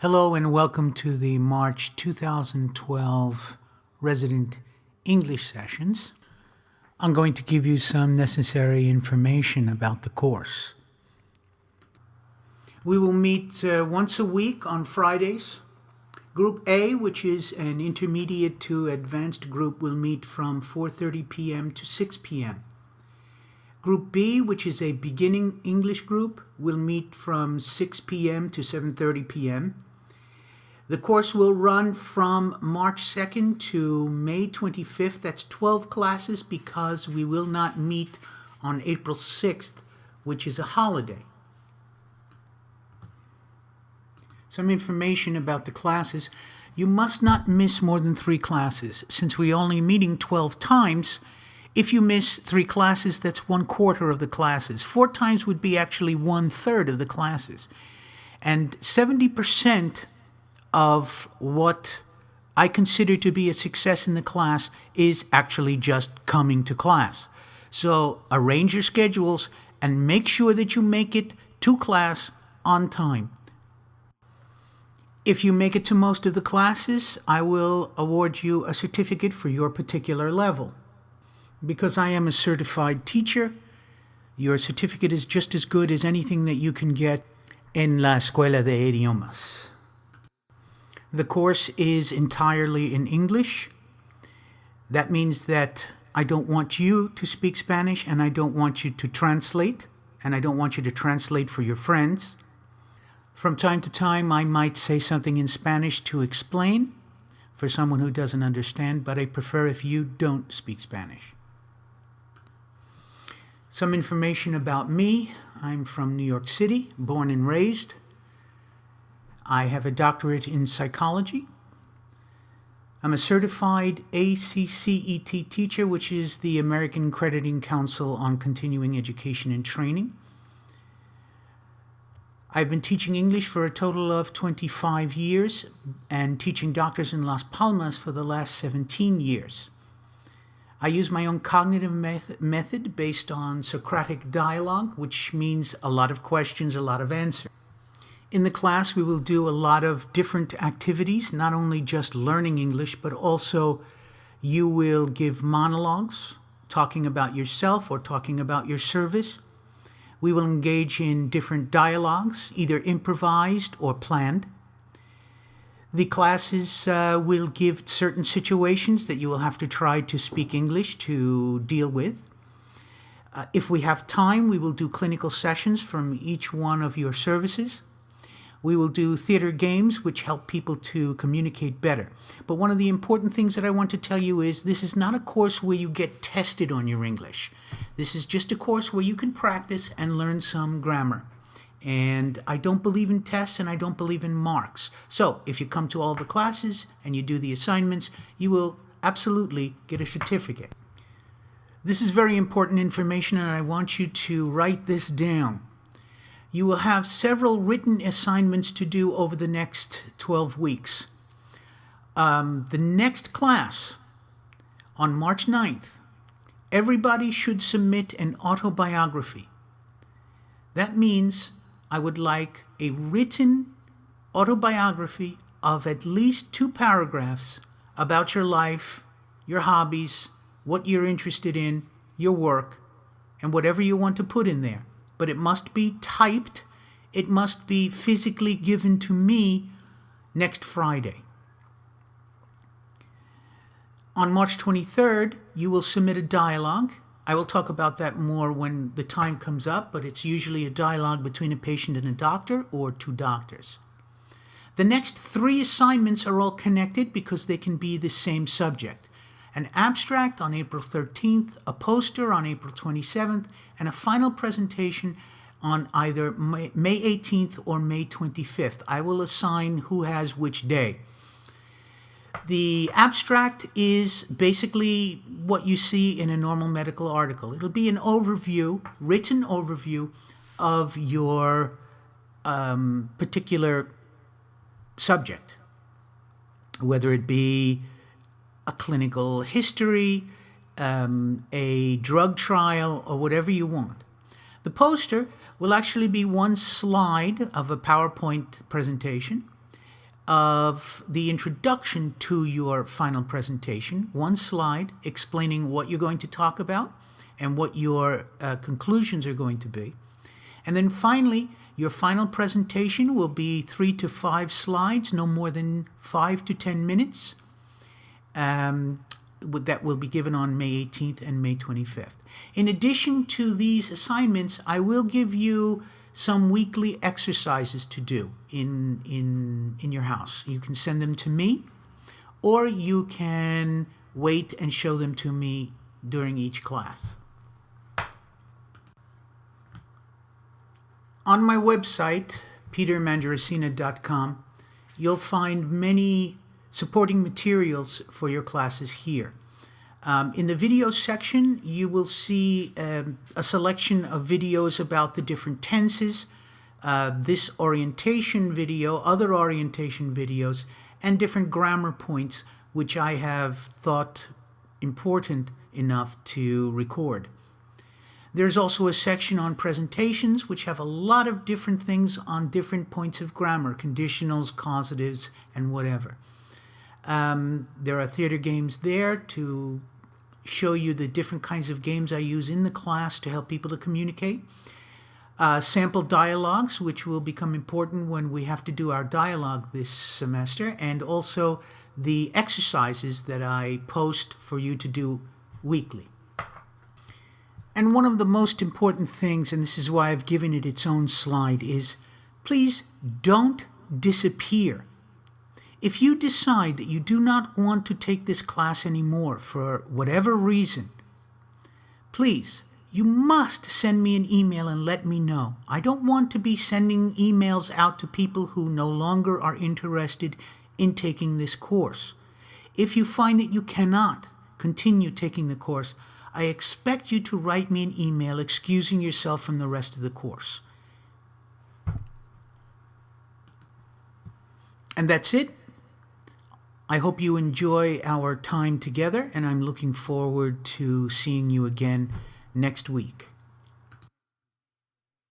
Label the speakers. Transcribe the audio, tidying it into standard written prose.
Speaker 1: Hello and welcome to the March 2012 Resident English Sessions. I'm going to give you some necessary information about the course. We will meet once a week on Fridays. Group A, which is an intermediate to advanced group, will meet from 4:30 p.m. to 6 p.m. Group B, which is a beginning English group, will meet from 6 p.m. to 7:30 p.m. The course will run from March 2nd to May 25th. That's 12 classes because we will not meet on April 6th, which is a holiday. Some information about the classes. You must not miss more than 3 classes. Since we're only meeting 12 times, if you miss 3 classes, that's 1/4 of the classes. 4 times would be actually 1/3 of the classes. And 70% of what I consider to be a success in the class is actually just coming to class. So arrange your schedules and make sure that you make it to class on time. If you make it to most of the classes, I will award you a certificate for your particular level. Because I am a certified teacher, your certificate is just as good as anything that you can get in La Escuela de Idiomas. The course is entirely in English. That means that I don't want you to speak Spanish, and I don't want you to translate, and I don't want you to translate for your friends. From time to time, I might say something in Spanish to explain for someone who doesn't understand, but I prefer if you don't speak Spanish. Some information about me. I'm from New York City, born and raised. I have a doctorate in psychology. I'm a certified ACCET teacher, which is the American Accrediting Council on Continuing Education and Training. I've been teaching English for a total of 25 years and teaching doctors in Las Palmas for the last 17 years. I use my own cognitive method based on Socratic dialogue, which means a lot of questions, a lot of answers. In the class, we will do a lot of different activities, not only just learning English, but also you will give monologues, talking about yourself or talking about your service. We will engage in different dialogues, either improvised or planned. The classes will give certain situations that you will have to try to speak English to deal with. If we have time, we will do clinical sessions from each one of your services. We will do theater games, which help people to communicate better. But one of the important things that I want to tell you is this is not a course where you get tested on your English. This is just a course where you can practice and learn some grammar. And I don't believe in tests and I don't believe in marks. So if you come to all the classes and you do the assignments, you will absolutely get a certificate. This is very important information and I want you to write this down. You will have several written assignments to do over the next 12 weeks. The next class, on March 9th, everybody should submit an autobiography. That means I would like a written autobiography of at least 2 paragraphs about your life, your hobbies, what you're interested in, your work, and whatever you want to put in there. But it must be typed. It must be physically given to me next Friday. On March 23rd, you will submit a dialogue. I will talk about that more when the time comes up, but it's usually a dialogue between a patient and a doctor or 2 doctors. The next 3 assignments are all connected because they can be the same subject. An abstract on April 13th, a poster on April 27th, and a final presentation on either May 18th or May 25th. I will assign who has which day. The abstract is basically what you see in a normal medical article. It'll be an overview, written overview of your particular subject, whether it be a clinical history, a drug trial, or whatever you want. The poster will actually be one slide of a PowerPoint presentation. of the introduction to your final presentation, one slide explaining what you're going to talk about and what your conclusions are going to be. And then finally, your final presentation will be 3 to 5 slides, no more than 5 to 10 minutes. That will be given on May 18th and May 25th. In addition to these assignments, I will give you some weekly exercises to do in your house. You can send them to me, or you can wait and show them to me during each class. On my website, petermandrasina.com, you'll find many supporting materials for your classes here. In the video section, you will see a selection of videos about the different tenses, this orientation video, other orientation videos, and different grammar points which I have thought important enough to record. There's also a section on presentations which have a lot of different things on different points of grammar, conditionals, causatives, and whatever. There are theater games there to show you the different kinds of games I use in the class to help people to communicate. Sample dialogues, which will become important when we have to do our dialogue this semester, and also the exercises that I post for you to do weekly. And one of the most important things, and this is why I've given it its own slide, is please don't disappear. If you decide that you do not want to take this class anymore for whatever reason, please, you must send me an email and let me know. I don't want to be sending emails out to people who no longer are interested in taking this course. If you find that you cannot continue taking the course, I expect you to write me an email excusing yourself from the rest of the course. And that's it. I hope you enjoy our time together, and I'm looking forward to seeing you again next week.